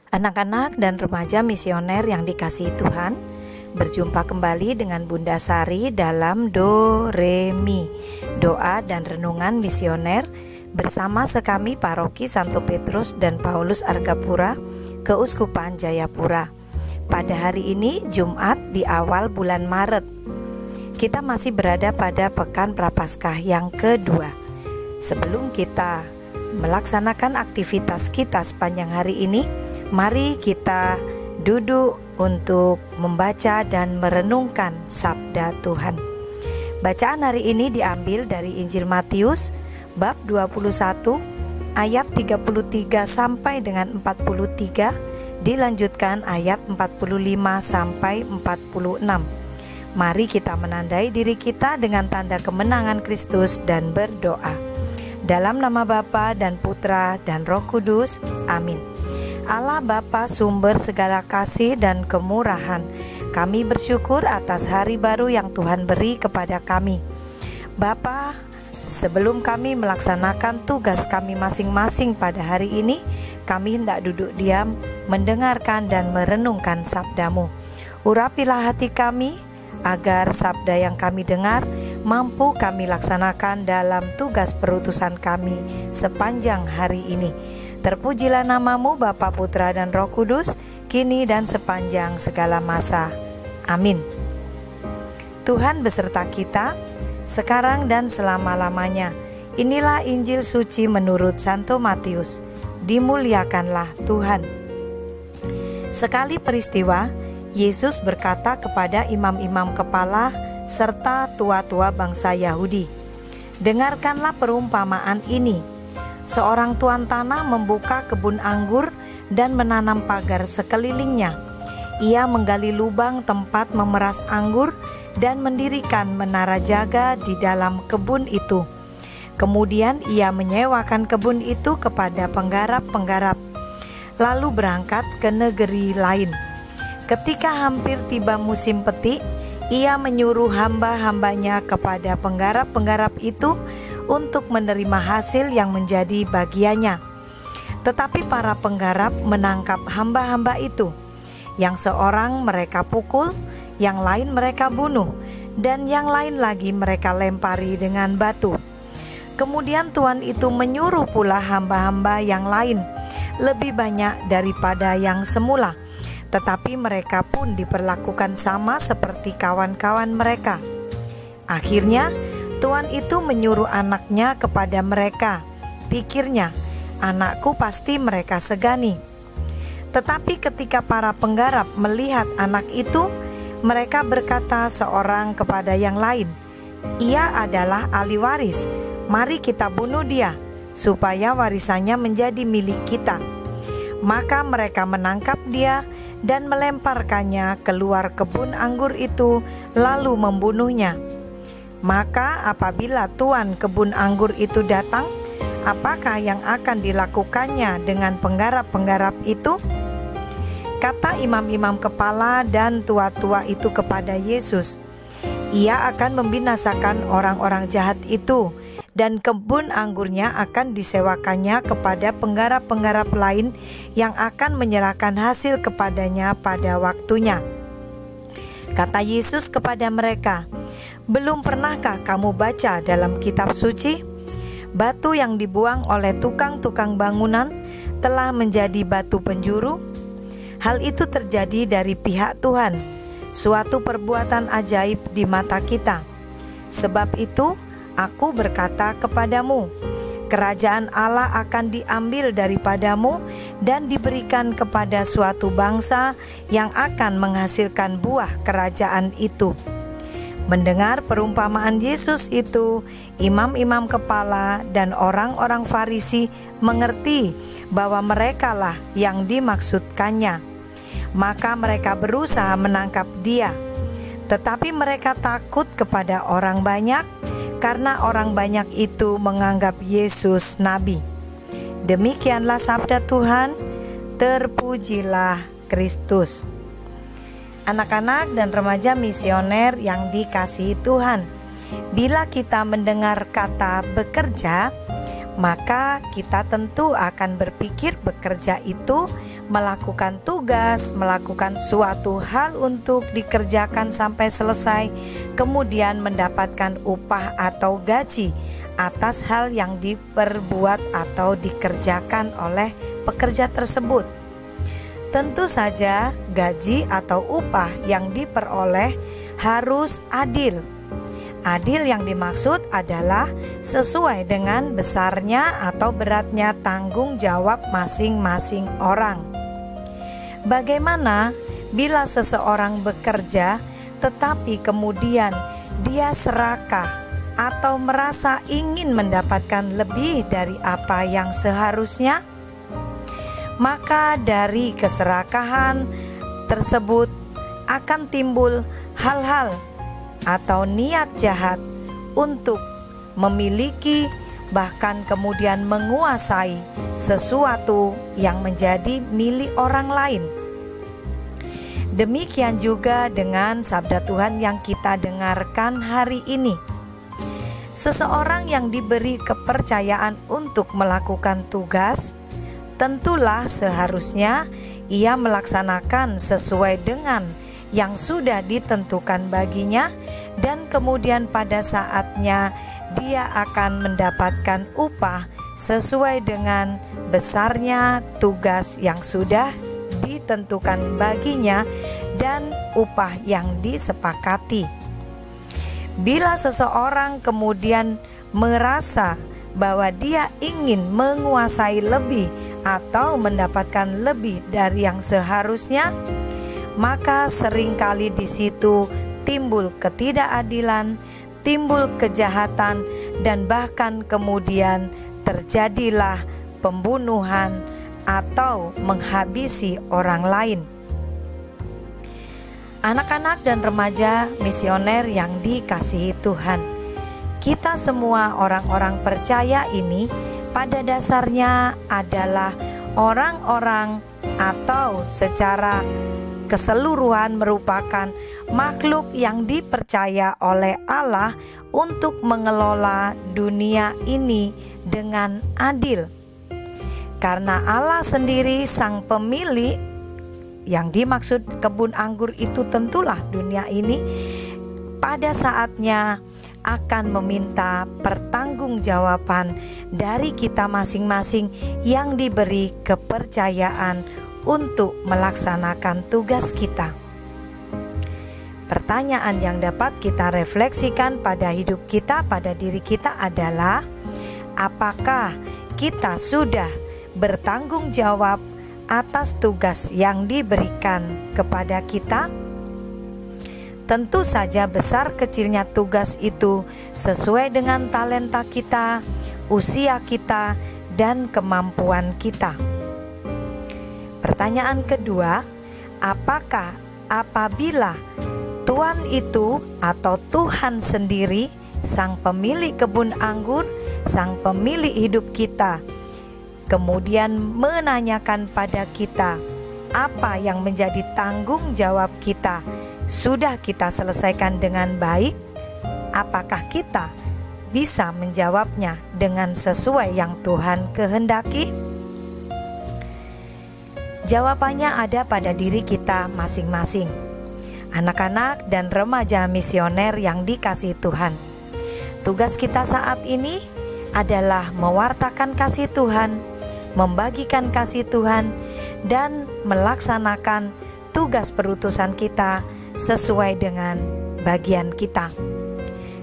Anak-anak dan remaja misioner yang dikasihi Tuhan, berjumpa kembali dengan Bunda Sari dalam Do Re Mi, doa dan renungan misioner bersama sekami Paroki Santo Petrus dan Paulus Argapura, Keuskupan Jayapura. Pada hari ini Jumat di awal bulan Maret, kita masih berada pada Pekan Prapaskah yang kedua. Sebelum kita melaksanakan aktivitas kita sepanjang hari ini, mari kita duduk untuk membaca dan merenungkan sabda Tuhan. Bacaan hari ini diambil dari Injil Matius bab 21 ayat 33 sampai dengan 43, dilanjutkan ayat 45 sampai 46. Mari kita menandai diri kita dengan tanda kemenangan Kristus dan berdoa. Dalam nama Bapa dan Putra dan Roh Kudus, amin. Allah Bapa sumber segala kasih dan kemurahan, kami bersyukur atas hari baru yang Tuhan beri kepada kami. Bapa, sebelum kami melaksanakan tugas kami masing-masing pada hari ini, kami hendak duduk diam, mendengarkan dan merenungkan sabda-Mu. Urapilah hati kami, agar sabda yang kami dengar mampu kami laksanakan dalam tugas perutusan kami sepanjang hari ini. Terpujilah nama-Mu Bapa, Putra dan Roh Kudus, kini dan sepanjang segala masa. Amin. Tuhan beserta kita, sekarang dan selama-lamanya. Inilah Injil suci menurut Santo Matius. Dimuliakanlah Tuhan. Sekali peristiwa, Yesus berkata kepada imam-imam kepala serta tua-tua bangsa Yahudi, "Dengarkanlah perumpamaan ini. Seorang tuan tanah membuka kebun anggur dan menanam pagar sekelilingnya. Ia menggali lubang tempat memeras anggur dan mendirikan menara jaga di dalam kebun itu. Kemudian ia menyewakan kebun itu kepada penggarap-penggarap, lalu berangkat ke negeri lain. Ketika hampir tiba musim petik, ia menyuruh hamba-hambanya kepada penggarap-penggarap itu untuk menerima hasil yang menjadi bagiannya. Tetapi para penggarap menangkap hamba-hamba itu. Yang seorang mereka pukul, yang lain mereka bunuh, dan yang lain lagi mereka lempari dengan batu. Kemudian Tuan itu menyuruh pula hamba-hamba yang lain, lebih banyak daripada yang semula. Tetapi mereka pun diperlakukan sama seperti kawan-kawan mereka. Akhirnya Tuan itu menyuruh anaknya kepada mereka. Pikirnya, anakku pasti mereka segani. Tetapi ketika para penggarap melihat anak itu, mereka berkata seorang kepada yang lain, "Ia adalah ahli waris, mari kita bunuh dia, supaya warisannya menjadi milik kita." Maka mereka menangkap dia dan melemparkannya keluar kebun anggur itu, lalu membunuhnya. Maka apabila tuan kebun anggur itu datang, apakah yang akan dilakukannya dengan penggarap-penggarap itu? Kata imam-imam kepala dan tua-tua itu kepada Yesus, "Ia akan membinasakan orang-orang jahat itu, dan kebun anggurnya akan disewakannya kepada penggarap-penggarap lain yang akan menyerahkan hasil kepadanya pada waktunya." Kata Yesus kepada mereka, "Belum pernahkah kamu baca dalam kitab suci? Batu yang dibuang oleh tukang-tukang bangunan telah menjadi batu penjuru. Hal itu terjadi dari pihak Tuhan, suatu perbuatan ajaib di mata kita. Sebab itu, aku berkata kepadamu, kerajaan Allah akan diambil daripadamu dan diberikan kepada suatu bangsa yang akan menghasilkan buah kerajaan itu." Mendengar perumpamaan Yesus itu, imam-imam kepala dan orang-orang Farisi mengerti bahwa merekalah yang dimaksudkannya. Maka mereka berusaha menangkap dia. Tetapi mereka takut kepada orang banyak, karena orang banyak itu menganggap Yesus nabi. Demikianlah sabda Tuhan, terpujilah Kristus. Anak-anak dan remaja misioner yang dikasihi Tuhan, bila kita mendengar kata bekerja, maka kita tentu akan berpikir bekerja itu melakukan tugas, melakukan suatu hal untuk dikerjakan sampai selesai, kemudian mendapatkan upah atau gaji atas hal yang diperbuat atau dikerjakan oleh pekerja tersebut. Tentu saja gaji atau upah yang diperoleh harus adil. Adil yang dimaksud adalah sesuai dengan besarnya atau beratnya tanggung jawab masing-masing orang. Bagaimana bila seseorang bekerja tetapi kemudian dia serakah atau merasa ingin mendapatkan lebih dari apa yang seharusnya? Maka dari keserakahan tersebut akan timbul hal-hal atau niat jahat untuk memiliki bahkan kemudian menguasai sesuatu yang menjadi milik orang lain. Demikian juga dengan sabda Tuhan yang kita dengarkan hari ini. Seseorang yang diberi kepercayaan untuk melakukan tugas, tentulah seharusnya ia melaksanakan sesuai dengan yang sudah ditentukan baginya, dan kemudian pada saatnya dia akan mendapatkan upah sesuai dengan besarnya tugas yang sudah ditentukan baginya dan upah yang disepakati. Bila seseorang kemudian merasa bahwa dia ingin menguasai lebih atau mendapatkan lebih dari yang seharusnya, maka seringkali di situ timbul ketidakadilan, timbul kejahatan, dan bahkan kemudian terjadilah pembunuhan atau menghabisi orang lain. Anak-anak dan remaja misioner yang dikasihi Tuhan, kita semua orang-orang percaya ini pada dasarnya adalah orang-orang atau secara keseluruhan merupakan makhluk yang dipercaya oleh Allah untuk mengelola dunia ini dengan adil. Karena Allah sendiri sang pemilik, yang dimaksud kebun anggur itu tentulah dunia ini, pada saatnya akan meminta pertanggungjawaban dari kita masing-masing yang diberi kepercayaan untuk melaksanakan tugas kita. Pertanyaan yang dapat kita refleksikan pada hidup kita, pada diri kita adalah, apakah kita sudah bertanggung jawab atas tugas yang diberikan kepada kita? Tentu saja besar kecilnya tugas itu sesuai dengan talenta kita, usia kita, dan kemampuan kita. Pertanyaan kedua, apakah apabila Tuhan itu atau Tuhan sendiri, sang pemilik kebun anggur, sang pemilik hidup kita, kemudian menanyakan pada kita apa yang menjadi tanggung jawab kita, sudah kita selesaikan dengan baik? Apakah kita bisa menjawabnya dengan sesuai yang Tuhan kehendaki? Jawabannya ada pada diri kita masing-masing. Anak-anak dan remaja misioner yang dikasihi Tuhan, tugas kita saat ini adalah mewartakan kasih Tuhan, membagikan kasih Tuhan, dan melaksanakan tugas perutusan kita sesuai dengan bagian kita.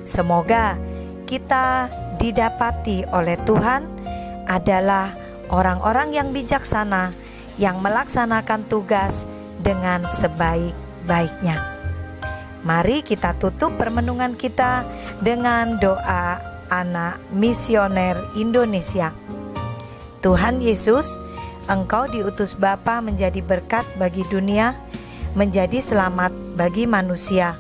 Semoga kita didapati oleh Tuhan adalah orang-orang yang bijaksana, yang melaksanakan tugas dengan sebaik-baiknya. Mari kita tutup permenungan kita dengan doa anak misioner Indonesia. Tuhan Yesus, Engkau diutus Bapa menjadi berkat bagi dunia, menjadi selamat bagi manusia.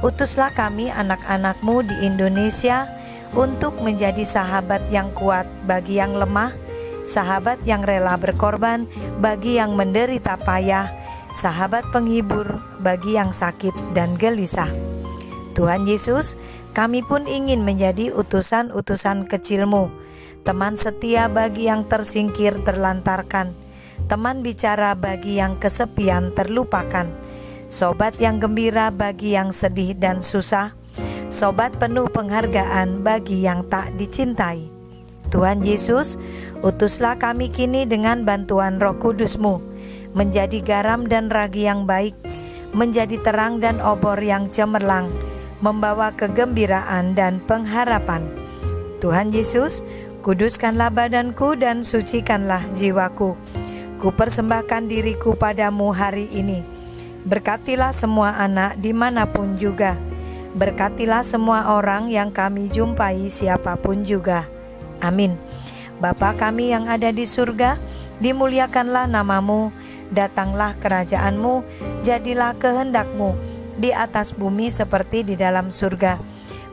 Utuslah kami anak-anak-Mu di Indonesia untuk menjadi sahabat yang kuat bagi yang lemah, sahabat yang rela berkorban bagi yang menderita payah, sahabat penghibur bagi yang sakit dan gelisah. Tuhan Yesus, kami pun ingin menjadi utusan-utusan kecil-Mu, teman setia bagi yang tersingkir terlantarkan, teman bicara bagi yang kesepian terlupakan, sobat yang gembira bagi yang sedih dan susah, sobat penuh penghargaan bagi yang tak dicintai. Tuhan Yesus, utuslah kami kini dengan bantuan Roh Kudus-Mu, menjadi garam dan ragi yang baik, menjadi terang dan obor yang cemerlang, membawa kegembiraan dan pengharapan. Tuhan Yesus, kuduskanlah badanku dan sucikanlah jiwaku. Ku persembahkan diriku padamu hari ini. Berkatilah semua anak dimanapun juga. Berkatilah semua orang yang kami jumpai siapapun juga. Amin. Bapa kami yang ada di surga, dimuliakanlah namamu, datanglah kerajaanmu, jadilah kehendakmu di atas bumi seperti di dalam surga.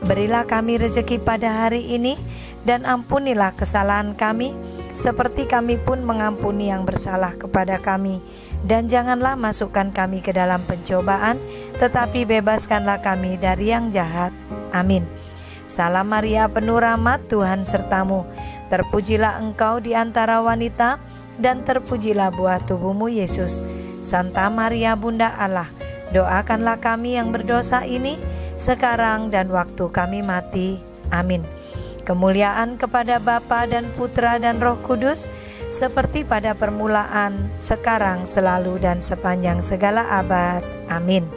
Berilah kami rezeki pada hari ini, dan ampunilah kesalahan kami, seperti kami pun mengampuni yang bersalah kepada kami. Dan janganlah masukkan kami ke dalam pencobaan, tetapi bebaskanlah kami dari yang jahat. Amin. Salam Maria, penuh rahmat, Tuhan sertamu. Terpujilah engkau di antara wanita, dan terpujilah buah tubuhmu Yesus. Santa Maria Bunda Allah, doakanlah kami yang berdosa ini, sekarang dan waktu kami mati. Amin. Kemuliaan kepada Bapa dan Putra dan Roh Kudus, seperti pada permulaan, sekarang, selalu, dan sepanjang segala abad. Amin.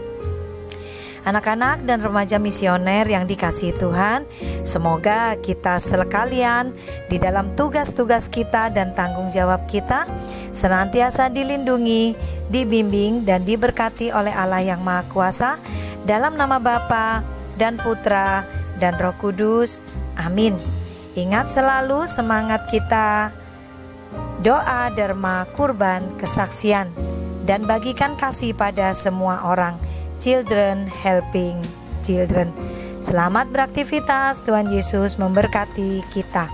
Anak-anak dan remaja misioner yang dikasihi Tuhan, semoga kita sekalian di dalam tugas-tugas kita dan tanggung jawab kita senantiasa dilindungi, dibimbing, dan diberkati oleh Allah yang Maha Kuasa, dalam nama Bapa dan Putra dan Roh Kudus. Amin. Ingat selalu semangat kita, doa, derma, kurban, kesaksian, dan bagikan kasih pada semua orang. Children helping children. Selamat beraktivitas, Tuhan Yesus memberkati kita.